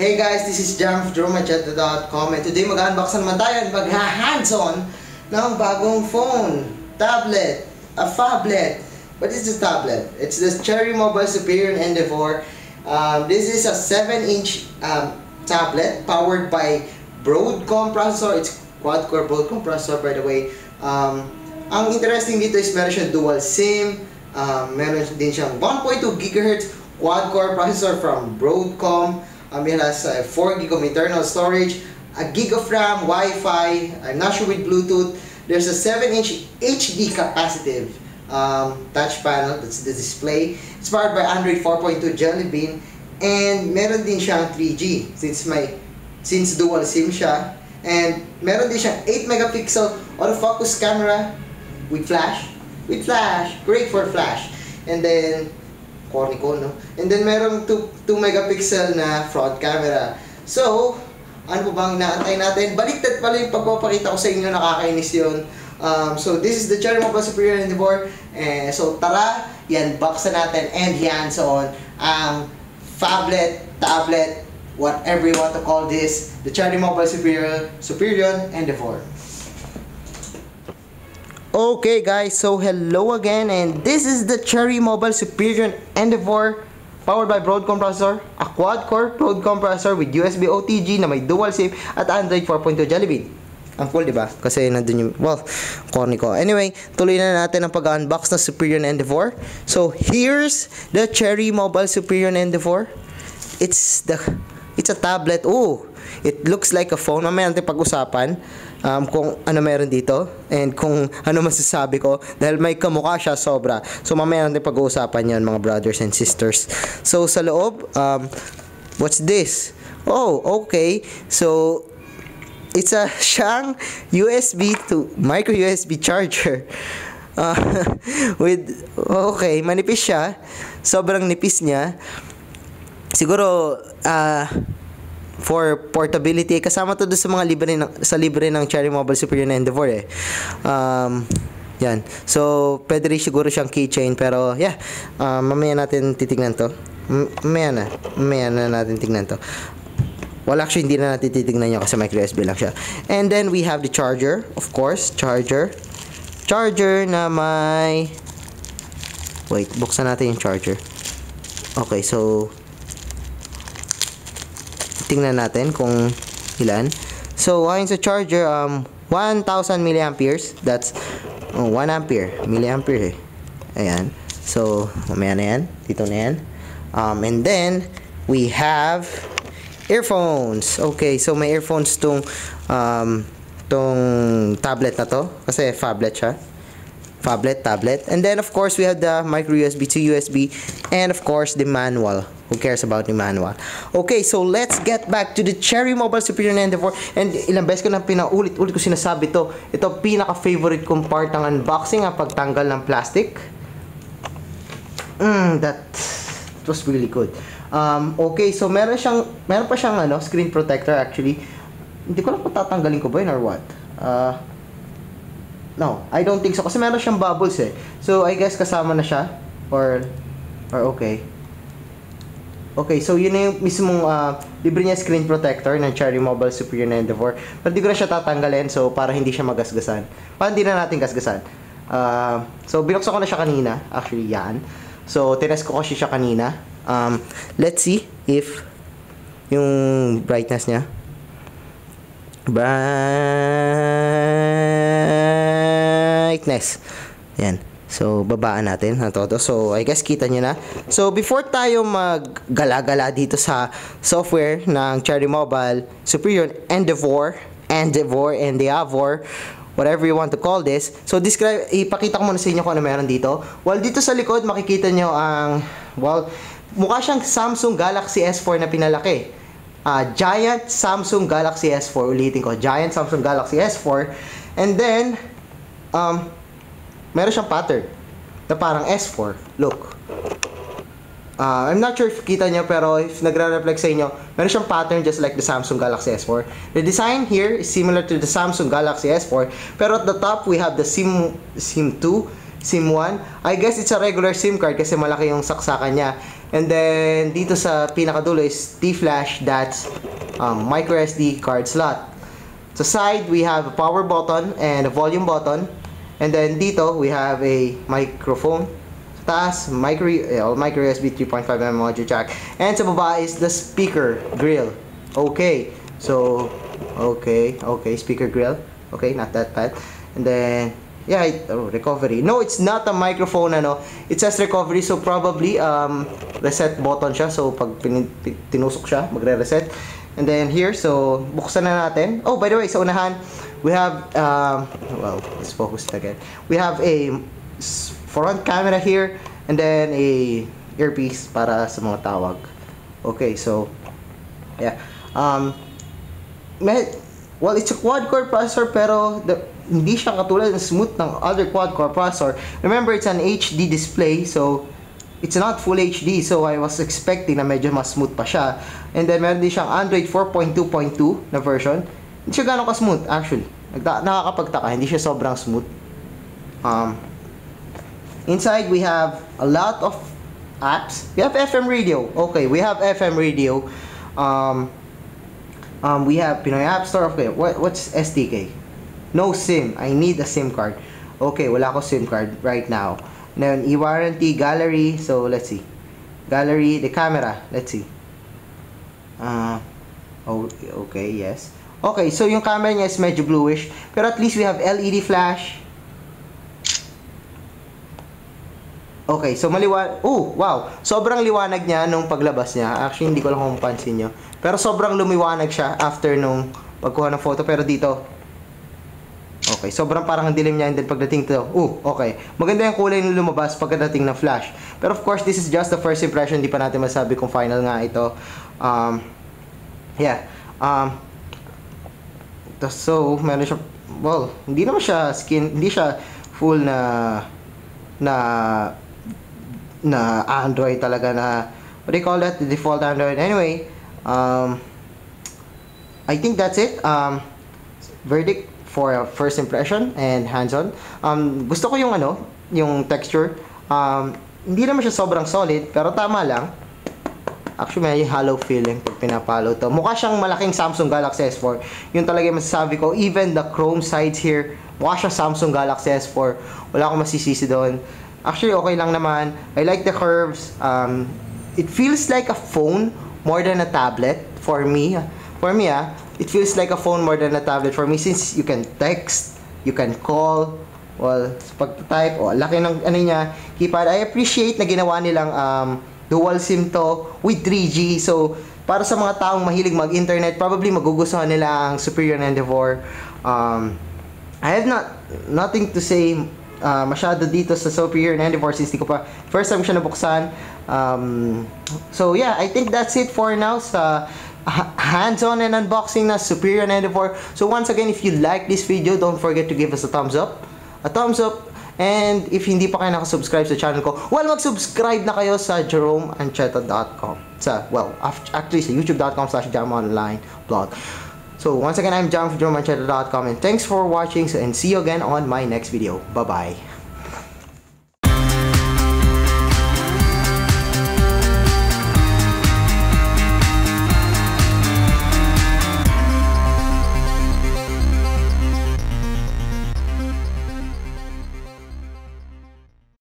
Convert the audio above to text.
Hey guys, this is Jam from JeromeMacheta.com and today mag-unbox naman tayo at mag-hands-on ng bagong phone, tablet, a phablet. What is this tablet? It's this Cherry Mobile Superior Endeavor. This is a 7-inch tablet powered by Broadcom processor. It's quad-core Broadcom processor, by the way. Ang interesting dito is meron siyang dual SIM, meron din siyang 1.2 GHz quad-core processor from Broadcom. It has 4 GB of internal storage, a gig of RAM, Wi-Fi, I'm not sure with Bluetooth. There's a 7-inch HD capacitive touch panel, that's the display. It's powered by Android 4.2 Jelly Bean, and meron din siyang 3G since dual SIM siya. And meron din siyang 8 megapixel autofocus camera with flash, great for flash. And then corny ko, no? And then merong 2 megapixel na front camera. So, ano po bang naantay natin? Baliktad pala yung pagpapakita ko sa inyo, nakakainis yun. So, this is the Cherry Mobile Superior Endeavor. So, tara, i-unbox na natin and hands-on ang phablet, tablet, whatever you want to call this, the Cherry Mobile Superior Endeavor. Okay guys, so hello again, and this is the Cherry Mobile Superior Endeavor powered by Broadcom processor, a quad-core Broadcom processor with USB OTG na may dual SIM at Android 4.2 Jelly Bean. Ang cool, diba? Kasi nandun yung, well, corny ko. Anyway, tuloy na natin ang pag-unbox ng Superior Endeavor. So, here's the Cherry Mobile Superior Endeavor. It's a tablet. Oh, it looks like a phone. Mamaya natin pag-usapan kung ano meron dito and kung ano masasabi ko dahil may kamukha siya sobra. So mamaya natin pag-uusapan yan, mga brothers and sisters. So sa loob, what's this? Oh, okay. So it's a siyang USB to micro USB charger. With okay, manipis siya. Sobrang nipis niya. Siguro for portability, kasama to doon sa mga libre ng Cherry Mobile Superior Endeavor yan. So pwede rin siguro siyang keychain, pero yeah, mamaya natin titignan to. Mamaya na natin tignan to. Well, actually hindi na natin titignan niya kasi micro USB lang siya. And then we have the charger, of course, charger na may, wait, buksan natin yung charger. Okay, so tingnan natin kung ilan. So, ayon sa charger, 1,000 milliamperes. That's 1 ampere. Milliampere Ayan. So, mamaya na yan. Dito na yan. And then, we have earphones. Okay, so may earphones tong tablet na to. Kasi phablet siya. Tablet. And then, of course, we have the micro USB to USB. And, of course, the manual. Who cares about the manual? Okay, so let's get back to the Cherry Mobile Superior Endeavor. And ilang beses ko na pinaulit-ulit ko sinasabi to. Ito pinaka-favorite kong part ng unboxing, ang pagtanggal ng plastic. That was really good. Okay, so meron pa siyang screen protector actually. Hindi ko lang kung tatanggalin ko ba yun or what. No, I don't think so. Kasi meron siyang bubbles eh. So, I guess kasama na siya. Or okay. Okay, so yun na yung mismong libre niya screen protector ng Cherry Mobile Superior Endeavor. Pero di ko na siya tatanggalin, so para hindi siya magasgasan. Para hindi na natin gasgasan. So binuksan ko na siya kanina. Actually, yan. So tinest ko kasi siya kanina. Let's see if yung brightness niya. Brightness. Yan. So, babaan natin ang todo. So, I guess kita nyo na. So, before tayo maggala-gala dito sa software ng Cherry Mobile Superior Endeavor, whatever you want to call this. So, ipakita ko muna sa inyo kung ano meron dito. Well, dito sa likod, makikita nyo ang, well, mukha siyang Samsung Galaxy S4 na pinalaki. Giant Samsung Galaxy S4. Ulitin ko, Giant Samsung Galaxy S4. And then, meron siyang pattern na parang S4. Look. I'm not sure if kita nyo, pero if nagre-reflect sa inyo, meron siyang pattern just like the Samsung Galaxy S4. The design here is similar to the Samsung Galaxy S4, pero at the top we have the SIM 2 SIM 1. I guess it's a regular SIM card kasi malaki yung saksakan niya. And then, dito sa pinakadulo is T-Flash, that's micro SD card slot. Sa side, we have a power button and a volume button. And then dito, we have a microphone. Sa taas, micro USB 3.5mm audio jack. And sa baba is the speaker grill. Okay, so, okay, speaker grill. Okay, not that bad. And then, yeah, recovery. No, it's not a microphone, ano. It says recovery, so probably, reset button siya. So, pag tinusok siya, magre-reset. And then here, so, buksan na natin. Oh, by the way, sa unahan, we have, well, let's focus it again. We have a front camera here, and then a earpiece para sa mga tawag. Okay, so, yeah. Well, it's a quad-core processor, pero hindi siya katulad ng smooth ng other quad-core processor. Remember, it's an HD display, so it's not full HD, so I was expecting na medyo mas smooth pa siya. And then, meron din siyang Android 4.2.2 na version. Hindi siya gano'ng ka-smooth, actually. Nakakapagtaka, hindi siya sobrang smooth. Inside, we have a lot of apps. We have FM radio. Okay, we have FM radio. We have Pinoy App Store. Okay, what's SDK? No SIM. I need a SIM card. Okay, wala ko SIM card right now. Then, e-warranty, gallery. So, let's see. Gallery, the camera. Let's see. Okay, yes. Okay, so yung camera niya is medyo bluish. Pero at least we have LED flash. Okay, so maliwanag. Oh, wow. Sobrang liwanag niya nung paglabas niya. Actually, hindi ko lang kung pansin nyo. Pero sobrang lumiwanag siya after nung pagkuha ng photo. Pero dito, okay, sobrang parang dilim niya. And then pagdating to, okay. Maganda yung kulay nung lumabas pagdating ng flash. Pero of course, this is just the first impression. Hindi pa natin masabi kung final nga ito. Yeah. So, meron siya, well, hindi naman siya hindi siya full na Android talaga na, what do you call that? The default Android. Anyway, I think that's it. Verdict for a first impression and hands-on. Gusto ko yung yung texture. Hindi naman siya sobrang solid, pero tama lang. Actually, may hollow feeling pag pinapalo to. Mukha siyang malaking Samsung Galaxy S4. Yun talaga yung masasabi ko. Even the chrome sides here, mukha siyang Samsung Galaxy S4. Wala akong masisisi doon. Actually, okay lang naman. I like the curves. It feels like a phone more than a tablet for me. It feels like a phone more than a tablet for me since you can text, you can call. Well, pag-type, laki ng niya, keypad. I appreciate na ginawa nilang dual SIM to with 3G. So, para sa mga taong mahilig mag-internet, probably magugustuhan nila ang Superior Endeavor. I have nothing to say masyado dito sa Superior Endeavor since di ko pa first time siya nabuksan. So, yeah, I think that's it for now sa hands-on and unboxing na Superior Endeavor. So, once again, if you like this video, don't forget to give us a thumbs up. And if hindi pa kayo nakasubscribe sa channel ko, well, mag-subscribe na kayo sa JeromeAncheta.com. Actually, sa youtube.com/JaromeOnlineBlog. So, once again, I'm Jerome from JeromeAncheta.com, and thanks for watching, and see you again on my next video. Bye-bye.